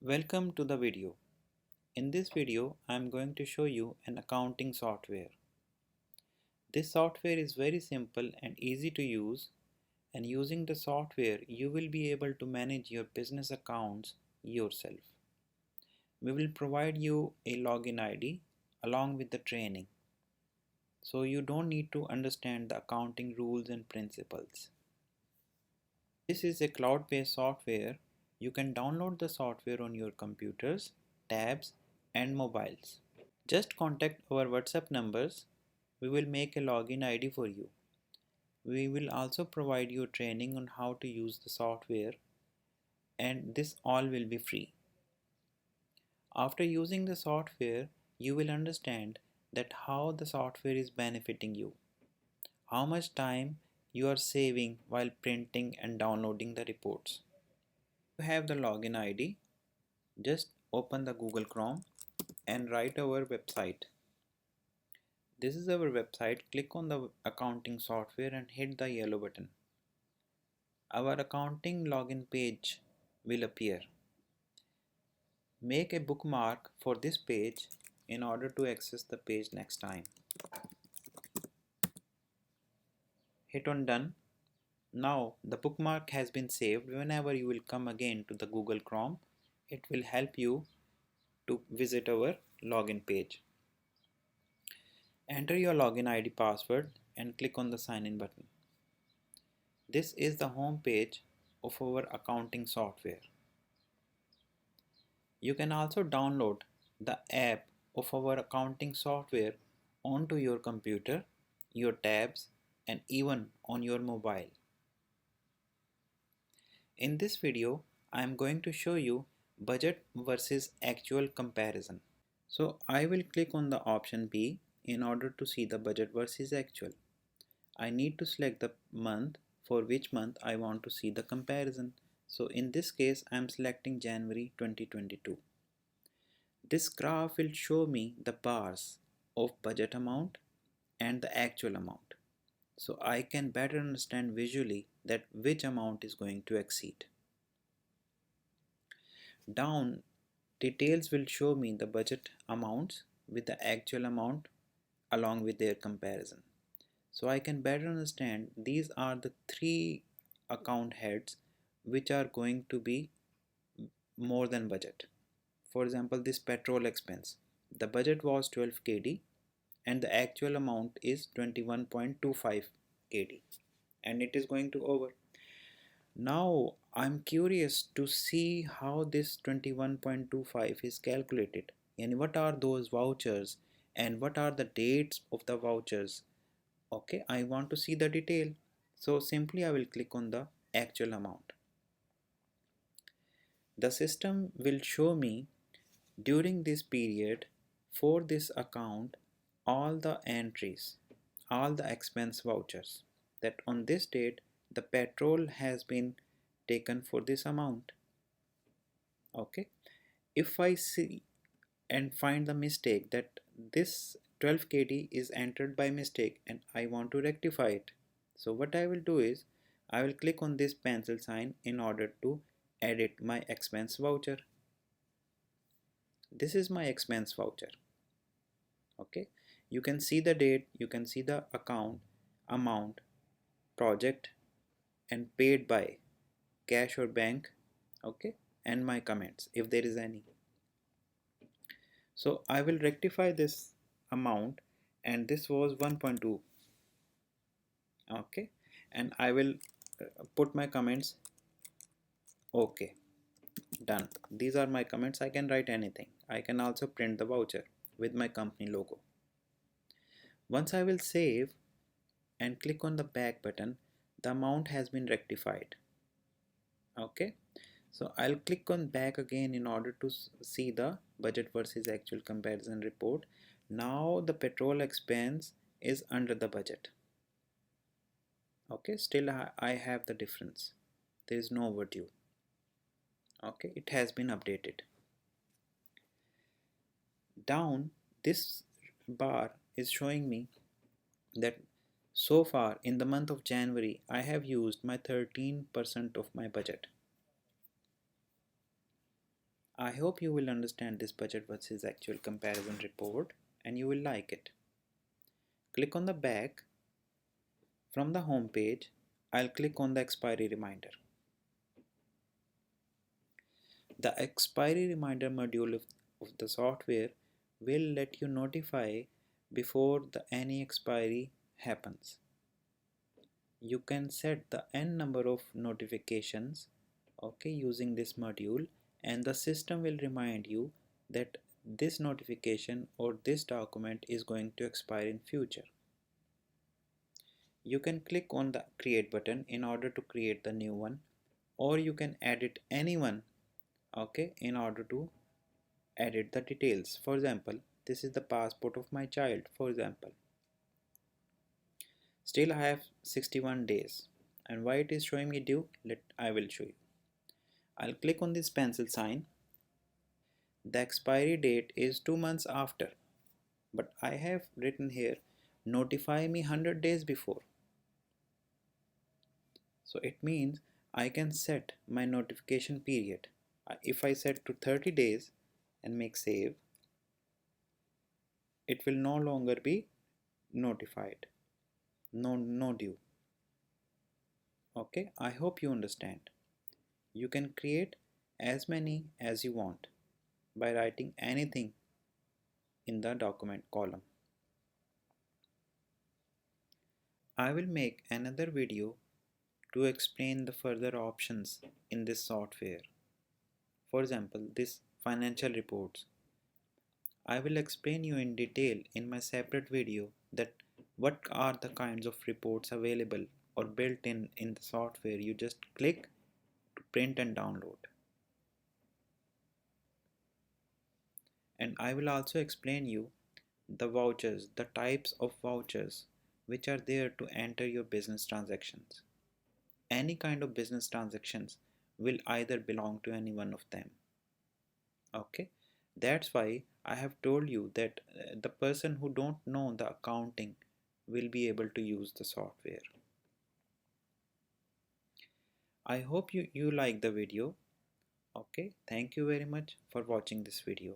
Welcome to the video. In this video, I am going to show you an accounting software. This software is very simple and easy to use, and using the software you will be able to manage your business accounts yourself. We will provide you a login ID along with the training, so you don't need to understand the accounting rules and principles. This is a cloud-based software. You can download the software on your computers, tabs, and mobiles. Just contact our WhatsApp numbers. We will make a login ID for you. We will also provide you training on how to use the software, and this all will be free. After using the software, you will understand that how the software is benefiting you, how much time you are saving while printing and downloading the reports. You have the login ID. Just open the Google Chrome and write our website. This is our website. Click on the accounting software and hit the yellow button. Our accounting login page will appear. Make a bookmark for this page in order to access the page next time. Hit on done. Now the bookmark has been saved. Whenever you will come again to the Google Chrome, it will help you to visit our login page. Enter your login ID password and click on the sign in button. This is the home page of our accounting software. You can also download the app of our accounting software onto your computer, your tabs, and even on your mobile. In this video, I am going to show you budget versus actual comparison. So I will click on the option B in order to see the budget versus actual. I need to select the month for which month I want to see the comparison. So in this case, I am selecting January 2022. This graph will show me the bars of budget amount and the actual amount, so I can better understand visually that which amount is going to exceed. Down, details will show me the budget amounts with the actual amount along with their comparison. So I can better understand these are the three account heads which are going to be more than budget. For example, this petrol expense, the budget was 12 kd and the actual amount is 21.25 kd and it is going to over. Now I'm curious to see how this 21.25 is calculated and what are those vouchers and what are the dates of the vouchers. Okay, I want to see the detail, so simply I will click on the actual amount. The system will show me during this period for this account all the entries, all the expense vouchers, that on this date the petrol has been taken for this amount. Okay, if I see and find the mistake that this 12 kd is entered by mistake and I want to rectify it, so what I will do is I will click on this pencil sign in order to edit my expense voucher. This is my expense voucher. Okay, you can see the date, you can see the account, amount, project, and paid by cash or bank. Okay, and my comments if there is any. So I will rectify this amount, and this was 1.2. Okay, and I will put my comments. Okay, done. These are my comments. I can write anything. I can also print the voucher with my company logo. Once I will save and click on the back button, the amount has been rectified. Okay, so I'll click on back again in order to see the budget versus actual comparison report. Now the petrol expense is under the budget. Okay, still I have the difference. There is no overdue. Okay, it has been updated. Down, this bar is showing me that so far in the month of January I have used my 13% of my budget. I hope you will understand this budget versus actual comparison report and you will like it. Click on the back. From the home page, I'll click on the expiry reminder. The expiry reminder module of the software will let you notify before any expiry happens. You can set the n number of notifications, okay, using this module, and the system will remind you that this notification or this document is going to expire in future. You can click on the create button in order to create the new one, or you can edit anyone, okay, in order to edit the details. For example, this is the passport of my child, for example. Still I have 61 days, and why it is showing me due, I will show you. I'll click on this pencil sign. The expiry date is 2 months after, but I have written here notify me 100 days before. So it means I can set my notification period. If I set to 30 days and make save, it will no longer be notified. No due. Okay, I hope you understand. You can create as many as you want by writing anything in the document column. I will make another video to explain the further options in this software. For example, this financial reports. I will explain you in detail in my separate video that what are the kinds of reports available or built in the software. You just click to print and download. And I will also explain you the vouchers, the types of vouchers which are there to enter your business transactions. Any kind of business transactions will either belong to any one of them. Okay, that's why I have told you that the person who don't know the accounting will be able to use the software. I hope you like the video. Okay, thank you very much for watching this video.